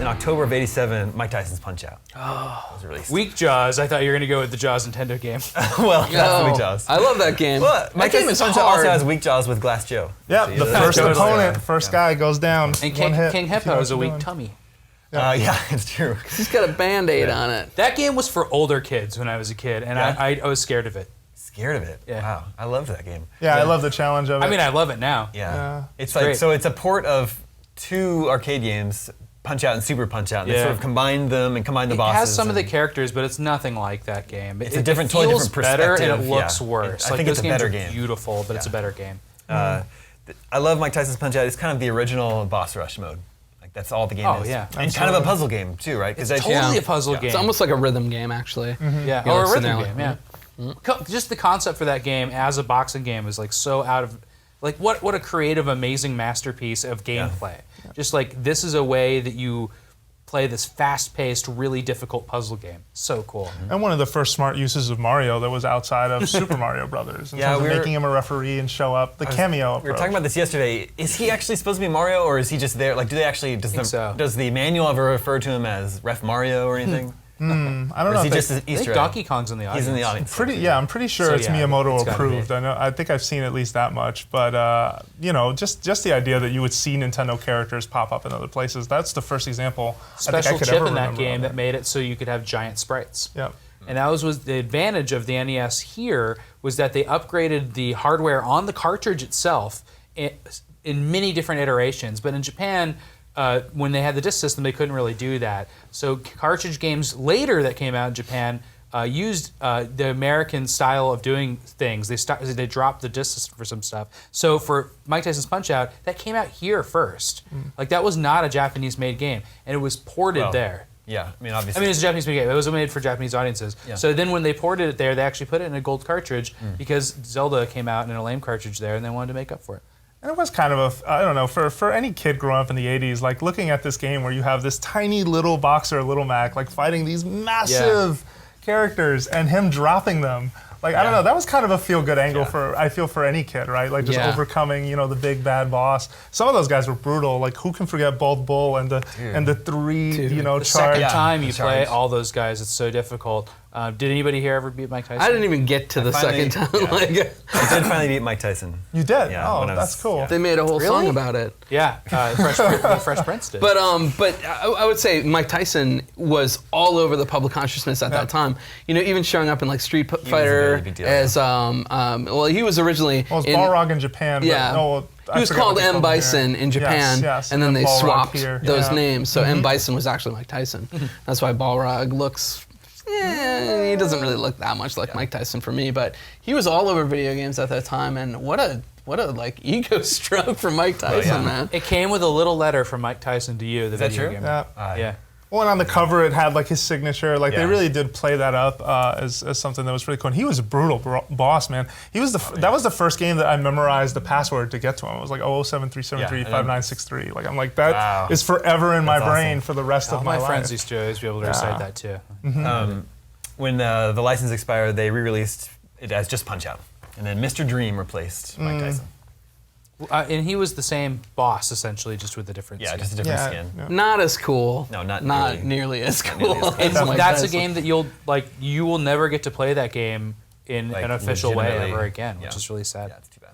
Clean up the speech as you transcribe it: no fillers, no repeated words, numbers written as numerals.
in October of '87, Mike Tyson's Punch-Out. Oh, was released. Weak Jaws. I thought you were going to go with the Jaws Nintendo game. Well, that's Weak Jaws. I love that game. Well, Mike Tyson's Punch-Out also has Weak Jaws with Glass Joe. Yeah, See, the first opponent, first guy goes down. And one hit. King Hippo is a weak tummy. Yeah, it's true. He's got a Band-Aid on it. That game was for older kids when I was a kid, and I was scared of it. Scared of it? Yeah. Wow, I loved that game. Yeah, I love the challenge of it. I mean, I love it now. Yeah. It's great. like, so it's a port of 2 arcade games, Punch-Out and Super Punch-Out. And they sort of combined them and combined the bosses. It has some of the characers, but it's nothing like that game. It's a different, totally different perspective. Better and it looks worse. I think it's a better game. Beautiful, but it's a better game. I love Mike Tyson's Punch-Out. It's kind of the original boss rush mode. Like that's all the game is. Yeah. And kind of a puzzle game too, right? It's totally a puzzle game. It's almost like a rhythm game, actually. Yeah, or a rhythm game. Yeah. Just the concept for that game as a boxing game is like so out of, like what a creative, amazing masterpiece of gameplay. Just like this is a way that you play this fast-paced, really difficult puzzle game. So cool. And one of the first smart uses of Mario that was outside of Super Mario Brothers. In terms of making him a referee and show up, the cameo approach. We were talking about this yesterday. Is he actually supposed to be Mario, or is he just there? Like, do they actually, does the manual ever refer to him as Ref Mario or anything? I don't know. Or is he just an I Easter think egg? Donkey Kong's in the audience. He's in the audience. I'm pretty sure So, it's yeah, Miyamoto it's gotta approved. be. I think I've seen at least that much. But you know, just the idea that you would see Nintendo characters pop up in other places—that's the first example I think I Special could chip ever in that remember game of that it. made it so you could have giant sprites. Yeah. And that was the advantage of the NES here was that they upgraded the hardware on the cartridge itself in many different iterations. But in Japan, when they had the disc system, they couldn't really do that. So cartridge games later that came out in Japan used the American style of doing things. They dropped the disc system for some stuff. So for Mike Tyson's Punch-Out, that came out here first. Like that was not a Japanese-made game, and it was ported there. Yeah, I mean, obviously. I mean, it's a Japanese-made game. It was made for Japanese audiences. Yeah. So then when they ported it there, they actually put it in a gold cartridge because Zelda came out in a lame cartridge there, and they wanted to make up for it. And it was kind of I don't know, for any kid growing up in the 80s, like looking at this game where you have this tiny little boxer, Little Mac, like fighting these massive characters and him dropping them. Like, I don't know, that was kind of a feel-good angle I feel for any kid, right? Like just overcoming, you know, the big bad boss. Some of those guys were brutal. Like who can forget Bald Bull and the 3, you know, the charge. second time you play all those guys, it's so difficult. Did anybody here ever beat Mike Tyson? I didn't even get to the second time. I did finally beat Mike Tyson. You did? Yeah, oh, that's cool. They made a whole song about it. Yeah, the Fresh Prince did. But I would say Mike Tyson was all over the public consciousness at that time. You know, even showing up in like Street Fighter as well, he was originally well, it was Balrog in Japan. Yeah. But, he was called M. Bison in Japan, and then they swapped those names. So M. Bison was actually Mike Tyson. That's why Balrog looks. He doesn't really look that much like Mike Tyson for me, but he was all over video games at that time, and what a like ego stroke for Mike Tyson, man. It came with a little letter from Mike Tyson to you, the video game. Yeah. Well, and on the cover it had like his signature. Like they really did play that up as something that was really cool. And he was a brutal boss, man. He was that was the first game that I memorized the password to get to him. It was like 073735963. Like I'm like that is forever in my brain for the rest of my life. My friends used to always be able to recite that too. When the license expired, they re-released it as just Punch-Out, and then Mr. Dream replaced Mike Tyson. And he was the same boss essentially, just with a different skin. Just a different skin. Yeah. Not as cool. No, not nearly as cool. And that's a game that you will never get to play that game in an official way ever again, which is really sad. Yeah, it's too bad.